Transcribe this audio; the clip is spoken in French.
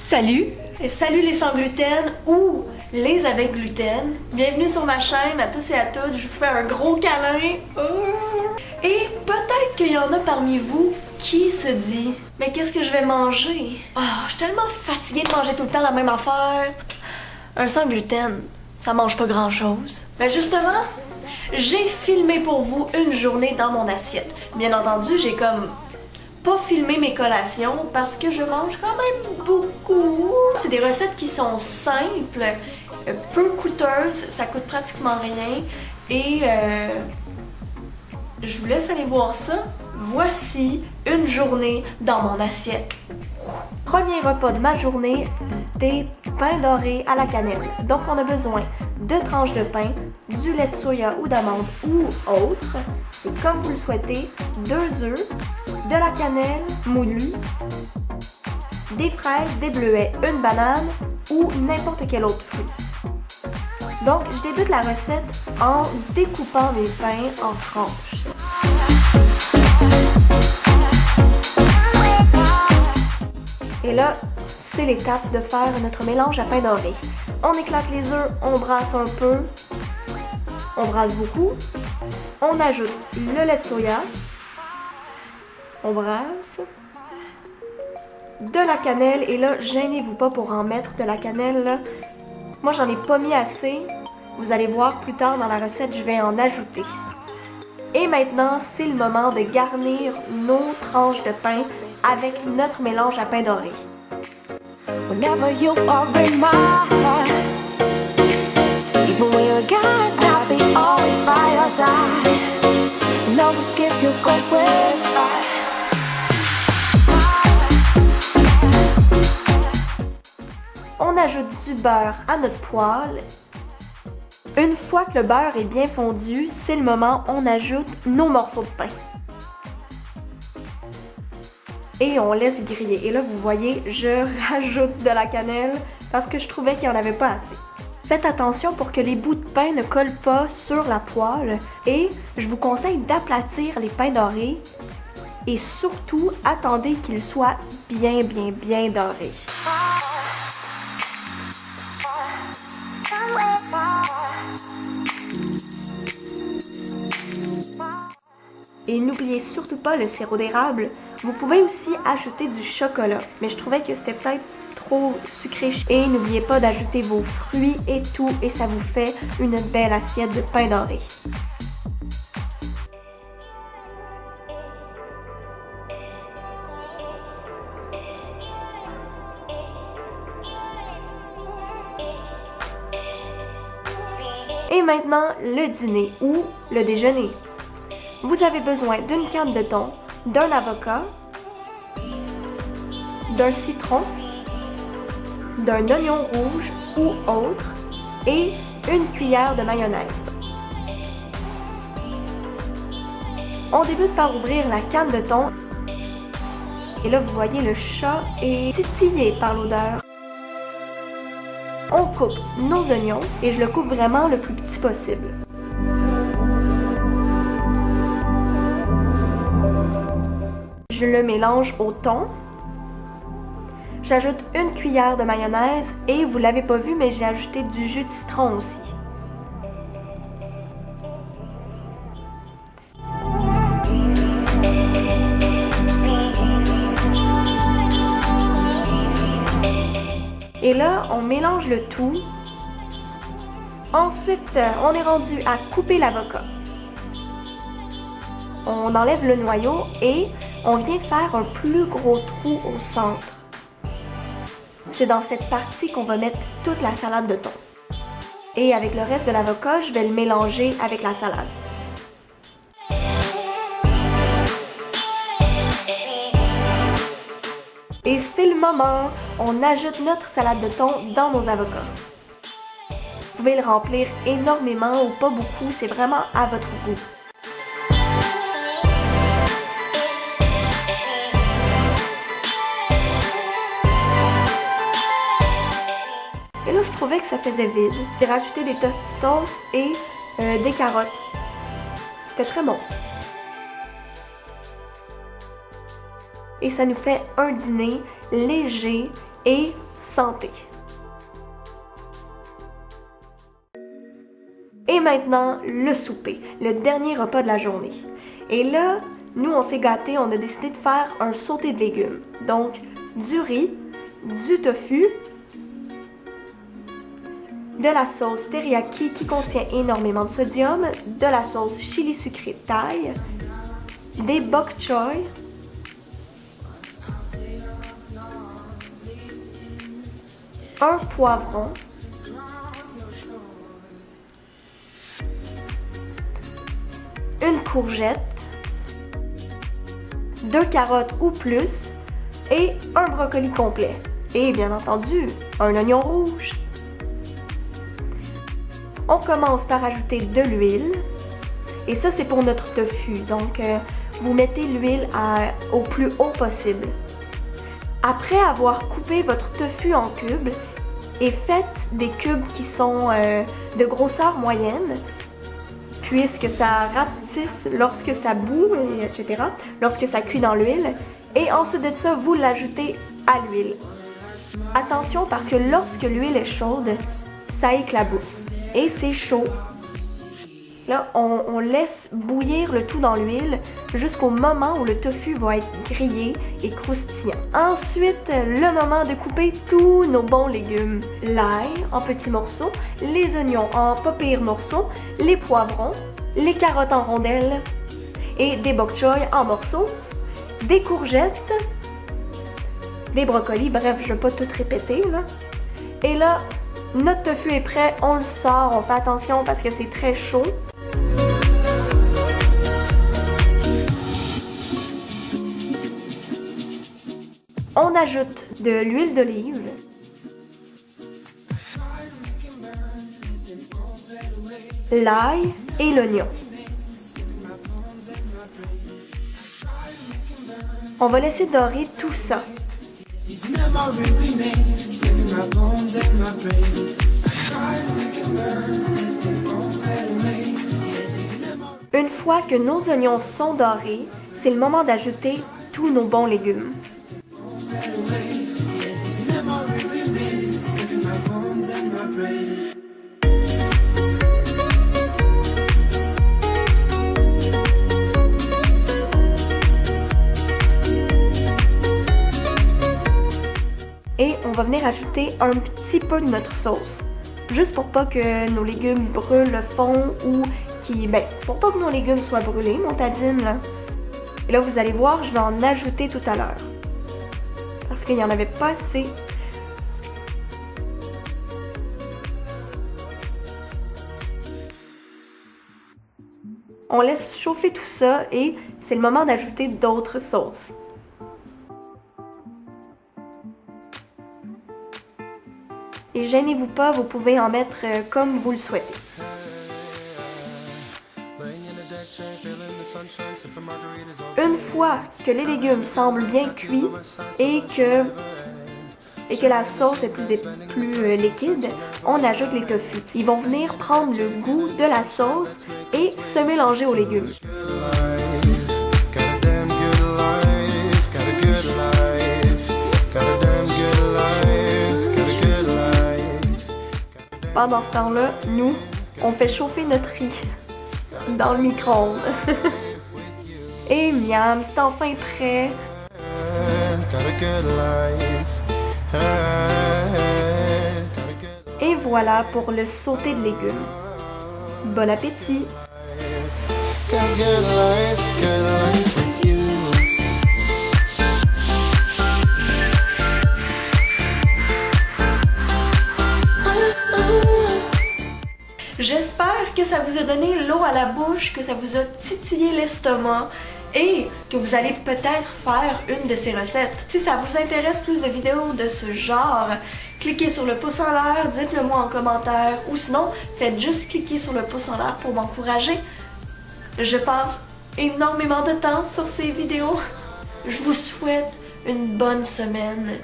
Salut! Salut les sans gluten ou les avec gluten. Bienvenue sur ma chaîne à tous et à toutes. Je vous fais un gros câlin. Et peut-être qu'il y en a parmi vous qui se dit « Mais qu'est-ce que je vais manger? Oh, je suis tellement fatiguée de manger tout le temps la même affaire. » Un sans gluten, ça mange pas grand-chose. Ben justement, j'ai filmé pour vous une journée dans mon assiette. Bien entendu, j'ai comme pas filmé mes collations parce que je mange quand même beaucoup. C'est des recettes qui sont simples, peu coûteuses, ça coûte pratiquement rien et je vous laisse aller voir ça. Voici une journée dans mon assiette. Premier repas de ma journée, des pains dorés à la cannelle. Donc on a besoin de tranches de pain, du lait de soya ou d'amande ou autre. C'est comme vous le souhaitez, 2 œufs, de la cannelle moulue, des fraises, des bleuets, une banane ou n'importe quel autre fruit. Donc je débute la recette en découpant mes pains en tranches. Et là, c'est l'étape de faire notre mélange à pain doré. On éclate les œufs, on brasse un peu, on brasse beaucoup, on ajoute le lait de soya, on brasse, de la cannelle, et là, gênez-vous pas pour en mettre de la cannelle, là. Moi, j'en ai pas mis assez, vous allez voir plus tard dans la recette, je vais en ajouter. Et maintenant, c'est le moment de garnir nos tranches de pain avec notre mélange à pain doré. Whenever you are in my heart, even when you're gone, I'll be always by your side. And always keep you going. On ajoute du beurre à notre poêle. Une fois que le beurre est bien fondu, c'est le moment où on ajoute nos morceaux de pain. Et on laisse griller. Et là, vous voyez, je rajoute de la cannelle parce que je trouvais qu'il n'y en avait pas assez. Faites attention pour que les bouts de pain ne collent pas sur la poêle. Et je vous conseille d'aplatir les pains dorés. Et surtout, attendez qu'ils soient bien dorés. Et n'oubliez surtout pas le sirop d'érable. Vous pouvez aussi ajouter du chocolat, mais je trouvais que c'était peut-être trop sucré. Et n'oubliez pas d'ajouter vos fruits et tout, et ça vous fait une belle assiette de pain doré. Et maintenant, le dîner ou le déjeuner. Vous avez besoin d'une canne de thon, d'un avocat, d'un citron, d'un oignon rouge ou autre et une cuillère de mayonnaise. On débute par ouvrir la canne de thon et là vous voyez le chat est titillé par l'odeur. On coupe nos oignons et je le coupe vraiment le plus petit possible. Je le mélange au thon. J'ajoute une cuillère de mayonnaise et vous l'avez pas vu mais j'ai ajouté du jus de citron aussi. Et là, on mélange le tout. Ensuite, on est rendu à couper l'avocat. On enlève le noyau et on vient faire un plus gros trou au centre. C'est dans cette partie qu'on va mettre toute la salade de thon. Et avec le reste de l'avocat, je vais le mélanger avec la salade. Et c'est le moment, on ajoute notre salade de thon dans nos avocats. Vous pouvez le remplir énormément ou pas beaucoup, c'est vraiment à votre goût. Et là, je trouvais que ça faisait vide. J'ai rajouté des tostitos et des carottes. C'était très bon. et ça nous fait un dîner léger et santé. Et maintenant, le souper, le dernier repas de la journée. Et là, nous on s'est gâtés, on a décidé de faire un sauté de légumes. Donc, du riz, du tofu, de la sauce teriyaki qui contient énormément de sodium, de la sauce chili sucré thaï, des bok choy, un poivron, une courgette, 2 carottes ou plus et un brocoli complet. Et bien entendu, un oignon rouge. On commence par ajouter de l'huile. Et ça, c'est pour notre tofu. Donc, vous mettez l'huile au plus haut possible. Après avoir coupé votre tofu en cubes et faites des cubes qui sont de grosseur moyenne, puisque ça rapetisse lorsque ça bout, etc., lorsque ça cuit dans l'huile. Et ensuite de ça, vous l'ajoutez à l'huile. Attention parce que lorsque l'huile est chaude, ça éclabousse. Et c'est chaud. Là, on laisse bouillir le tout dans l'huile jusqu'au moment où le tofu va être grillé et croustillant. Ensuite, le moment de couper tous nos bons légumes. L'ail en petits morceaux, les oignons en pas pires morceaux, les poivrons, les carottes en rondelles et des bok choy en morceaux, des courgettes, des brocolis, bref, je ne vais pas tout répéter là. Et là, notre tofu est prêt, on le sort, on fait attention parce que c'est très chaud. On ajoute de l'huile d'olive, l'ail et l'oignon. On va laisser dorer tout ça. Une fois que nos oignons sont dorés, c'est le moment d'ajouter tous nos bons légumes. Et on va venir ajouter un petit peu de notre sauce. Juste pour pas que nos légumes brûlent le fond ou pour pas que nos légumes soient brûlés, montadine là. Et là, vous allez voir, je vais en ajouter tout à l'heure. Parce qu'il n'y en avait pas assez. On laisse chauffer tout ça et c'est le moment d'ajouter d'autres sauces. Et gênez-vous pas, vous pouvez en mettre comme vous le souhaitez. Une fois que les légumes semblent bien cuits et que la sauce est plus liquide, on ajoute les tofu. Ils vont venir prendre le goût de la sauce et se mélanger aux légumes. Pendant ce temps-là, nous, on fait chauffer notre riz dans le micro-ondes. Et miam, c'est enfin prêt. Et voilà pour le sauté de légumes. Bon appétit! J'espère que ça vous a donné l'eau à la bouche, que ça vous a titillé l'estomac et que vous allez peut-être faire une de ces recettes. Si ça vous intéresse plus de vidéos de ce genre, cliquez sur le pouce en l'air, dites-le moi en commentaire ou sinon, faites juste cliquer sur le pouce en l'air pour m'encourager. Je passe énormément de temps sur ces vidéos. Je vous souhaite une bonne semaine.